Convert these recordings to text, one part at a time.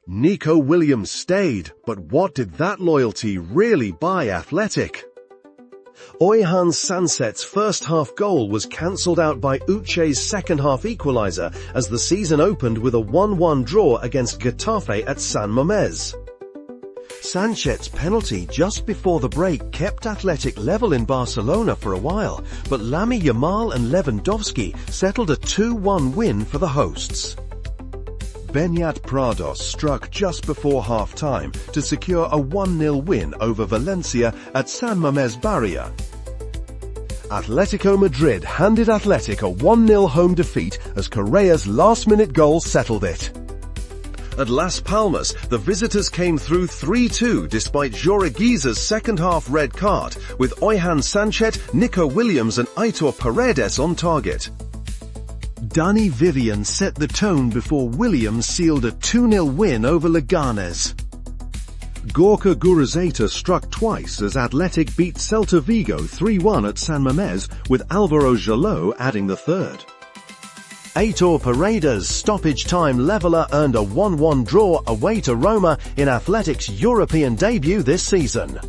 Nico Williams stayed, but what did that loyalty really buy Athletic? Oyhan Sanset's first-half goal was cancelled out by Uche's second-half equaliser as the season opened with a 1-1 draw against Getafe at San Mamés. Sanchet's penalty just before the break kept Athletic level in Barcelona for a while, but Lamine Yamal and Lewandowski settled a 2-1 win for the hosts. Beñat Prados struck just before half-time to secure a 1-0 win over Valencia at San Mamés Barria. Atletico Madrid handed Athletic a 1-0 home defeat as Correa's last-minute goal settled it. At Las Palmas, the visitors came through 3-2 despite Joriguiza's second-half red card, with Oyhan Sanchet, Nico Williams and Aitor Paredes on target. Dani Vivian set the tone before Williams sealed a 2-0 win over Leganes. Gorka Guruzeta struck twice as Athletic beat Celta Vigo 3-1 at San Mamés, with Alvaro Jaló adding the third. Aitor Paredes' stoppage-time leveller earned a 1-1 draw away to Roma in Athletic's European debut this season.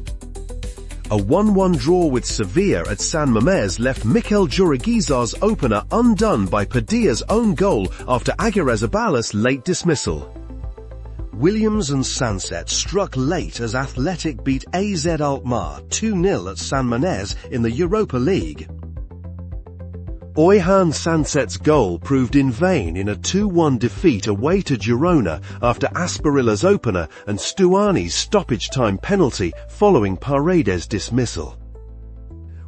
A 1-1 draw with Sevilla at San Mamés left Mikel Joriguiza's opener undone by Padilla's own goal after Aguirrezabal's late dismissal. Williams and Sanset struck late as Athletic beat AZ Alkmaar 2-0 at San Mamés in the Europa League. Oyhan Sanset's goal proved in vain in a 2-1 defeat away to Girona after Asparilla's opener and Stuani's stoppage-time penalty following Paredes' dismissal.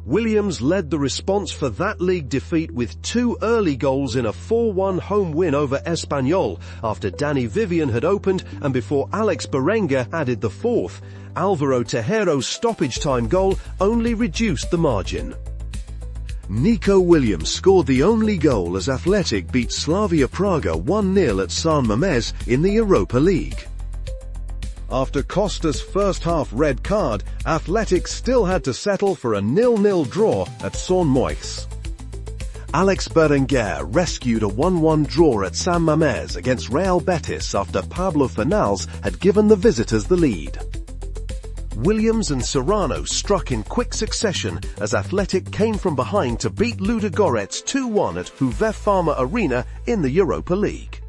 Williams led the response for that league defeat with 2 early goals in a 4-1 home win over Espanyol after Dani Vivian had opened and before Alex Berenguer added the 4th. Alvaro Tejero's stoppage-time goal only reduced the margin. Nico Williams scored the only goal as Athletic beat Slavia Praga 1-0 at San Mamés in the Europa League. After Costa's first-half red card, Athletic still had to settle for a 0-0 draw at Son Moix. Alex Berenguer rescued a 1-1 draw at San Mamés against Real Betis after Pablo Fornals had given the visitors the lead. Williams and Serrano struck in quick succession as Athletic came from behind to beat Ludogorets 2-1 at Juve Farma Arena in the Europa League.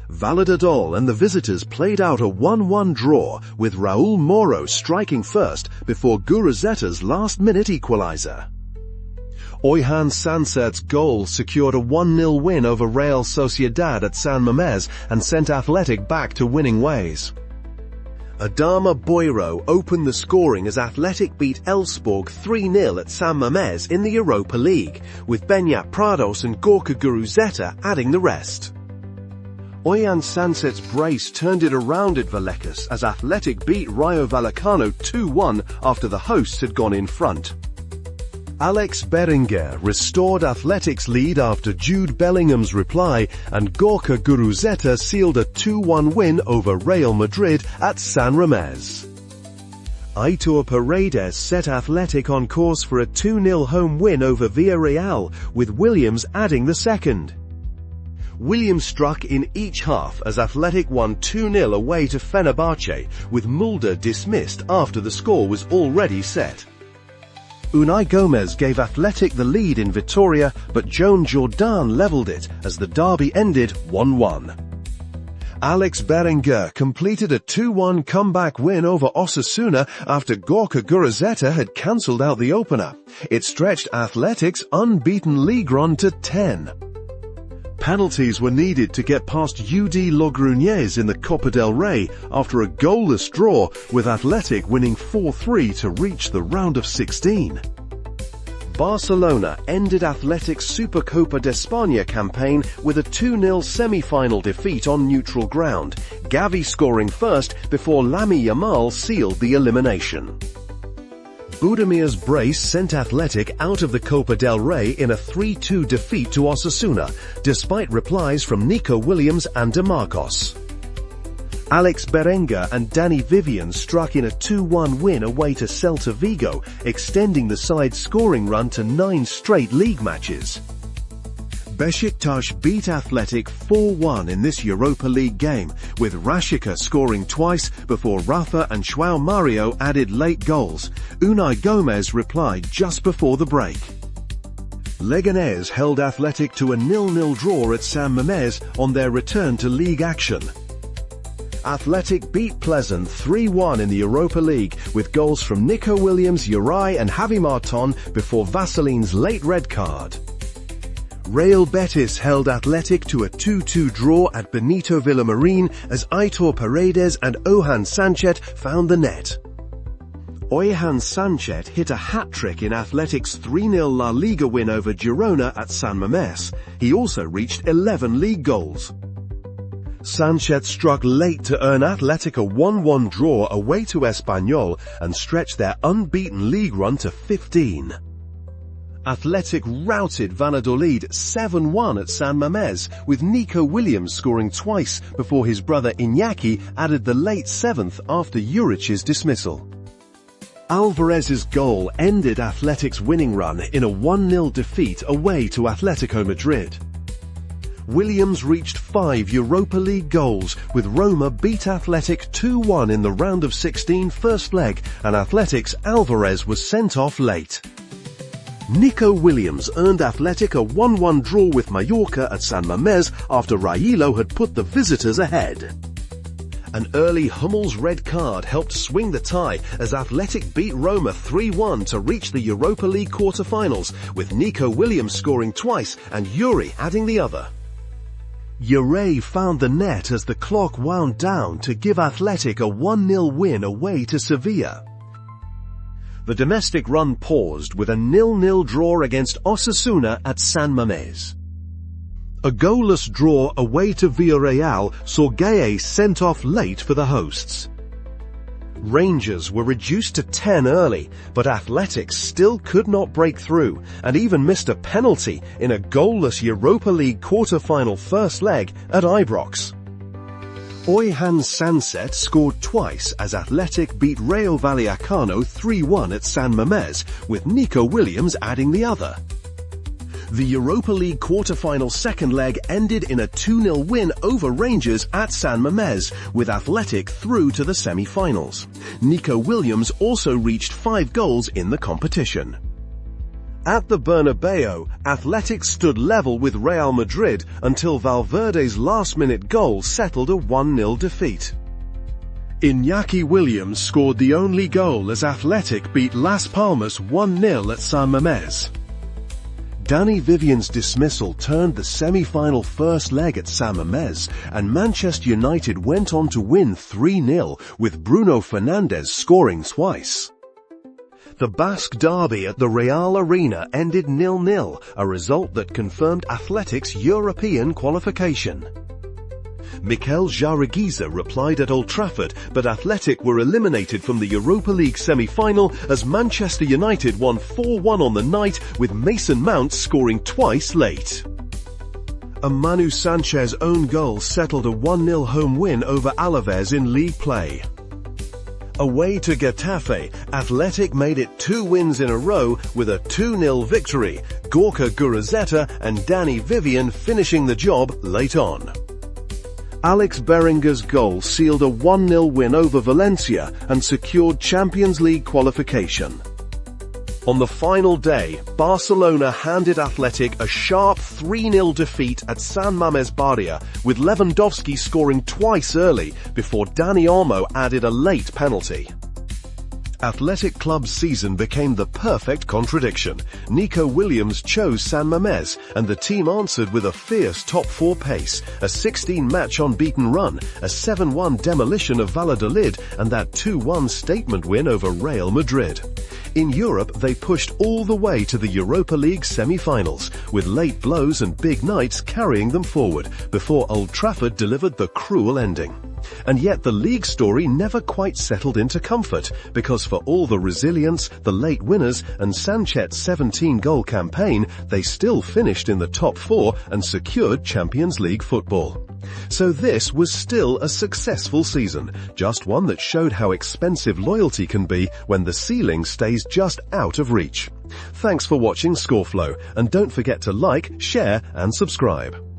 Valladolid and the visitors played out a 1-1 draw, with Raúl Moro striking first before Guruzeta's last-minute equaliser. Oyhan Sanset's goal secured a 1-0 win over Real Sociedad at San Mamés and sent Athletic back to winning ways. Adama Boiro opened the scoring as Athletic beat Elfsborg 3-0 at San Mamés in the Europa League, with Beñat Prados and Gorka Guruzeta adding the rest. Oyhan Sanset's brace turned it around at Vallecas as Athletic beat Rayo Vallecano 2-1 after the hosts had gone in front. Alex Berenguer restored Athletic's lead after Jude Bellingham's reply, and Gorka Guruzeta sealed a 2-1 win over Real Madrid at San Mamés. Aitor Paredes set Athletic on course for a 2-0 home win over Villarreal, with Williams adding the second. Williams struck in each half as Athletic won 2-0 away to Fenerbahce, with Mulder dismissed after the score was already set. Unai Gomez gave Athletic the lead in Vitoria, but Joan Jordan levelled it as the derby ended 1-1. Alex Berenguer completed a 2-1 comeback win over Osasuna after Gorka Guruzeta had cancelled out the opener. It stretched Athletic's unbeaten league run to 10. Penalties were needed to get past UD Logroñés in the Copa del Rey after a goalless draw, with Athletic winning 4-3 to reach the round of 16. Barcelona ended Athletic's Supercopa de España campaign with a 2-0 semi-final defeat on neutral ground, Gavi scoring first before Lamine Yamal sealed the elimination. Budimir's brace sent Athletic out of the Copa del Rey in a 3-2 defeat to Osasuna, despite replies from Nico Williams and De Marcos. Alex Berenguer and Dani Vivian struck in a 2-1 win away to Celta Vigo, extending the side's scoring run to 9 straight league matches. Beşiktaş beat Athletic 4-1 in this Europa League game, with Rashica scoring twice before Rafa and João Mario added late goals. Unai Gomez replied just before the break. Leganés held Athletic to a 0-0 draw at San Mamés on their return to league action. Athletic beat Pleasant 3-1 in the Europa League, with goals from Nico Williams, Uri and Javi Marton before Vaseline's late red card. Real Betis held Athletic to a 2-2 draw at Benito Villamarín as Aitor Paredes and Ojan Sanchez found the net. Ojan Sanchez hit a hat-trick in Athletic's 3-0 La Liga win over Girona at San Mamés. He also reached 11 league goals. Sanchez struck late to earn Athletic a 1-1 draw away to Espanyol and stretched their unbeaten league run to 15. Athletic routed Valladolid 7-1 at San Mamés, with Nico Williams scoring twice before his brother Iñaki added the late 7th after Juric's dismissal. Alvarez's goal ended Athletic's winning run in a 1-0 defeat away to Atletico Madrid. Williams reached 5 Europa League goals, with Roma beat Athletic 2-1 in the round of 16 first leg, and Athletic's Alvarez was sent off late. Nico Williams earned Athletic a 1-1 draw with Mallorca at San Mamés after Railo had put the visitors ahead. An early Hummels red card helped swing the tie as Athletic beat Roma 3-1 to reach the Europa League quarter-finals, with Nico Williams scoring twice and Uri adding the other. Uri found the net as the clock wound down to give Athletic a 1-0 win away to Sevilla. The domestic run paused with a 0-0 draw against Osasuna at San Mamés. A goalless draw away to Villarreal saw Gaye sent off late for the hosts. Rangers were reduced to 10 early, but Athletic still could not break through and even missed a penalty in a goalless Europa League quarter-final first leg at Ibrox. Ojan Sanchez scored twice as Athletic beat Rayo Vallecano 3-1 at San Mamés, with Nico Williams adding the other. The Europa League quarter-final second leg ended in a 2-0 win over Rangers at San Mamés, with Athletic through to the semi-finals. Nico Williams also reached 5 goals in the competition. At the Bernabeu, Athletic stood level with Real Madrid until Valverde's last-minute goal settled a 1-0 defeat. Iñaki Williams scored the only goal as Athletic beat Las Palmas 1-0 at San Mamés. Dani Vivian's dismissal turned the semi-final first leg at San Mamés, and Manchester United went on to win 3-0, with Bruno Fernandes scoring twice. The Basque derby at the Real Arena ended 0-0, a result that confirmed Athletic's European qualification. Mikel Jaragiza replied at Old Trafford, but Athletic were eliminated from the Europa League semi-final as Manchester United won 4-1 on the night, with Mason Mount scoring twice late. A Manu Sanchez own goal settled a 1-0 home win over Alaves in league play. Away to Getafe, Athletic made it 2 wins in a row with a 2-0 victory, Gorka Gurazeta and Dani Vivian finishing the job late on. Alex Berenger's goal sealed a 1-0 win over Valencia and secured Champions League qualification. On the final day, Barcelona handed Athletic a sharp 3-0 defeat at San Mamés Barria, with Lewandowski scoring twice early before Dani Olmo added a late penalty. Athletic Club's season became the perfect contradiction. Nico Williams chose San Mamés, and the team answered with a fierce top-4 pace, a 16-match unbeaten run, a 7-1 demolition of Valladolid, and that 2-1 statement win over Real Madrid. In Europe, they pushed all the way to the Europa League semi-finals, with late blows and big nights carrying them forward, before Old Trafford delivered the cruel ending. And yet the league story never quite settled into comfort, because for all the resilience, the late winners and Sanchet's 17-goal campaign, they still finished in the top 4 and secured Champions League football. So this was still a successful season, just one that showed how expensive loyalty can be when the ceiling stays just out of reach. Thanks for watching Scoreflow, and don't forget to like, share and subscribe.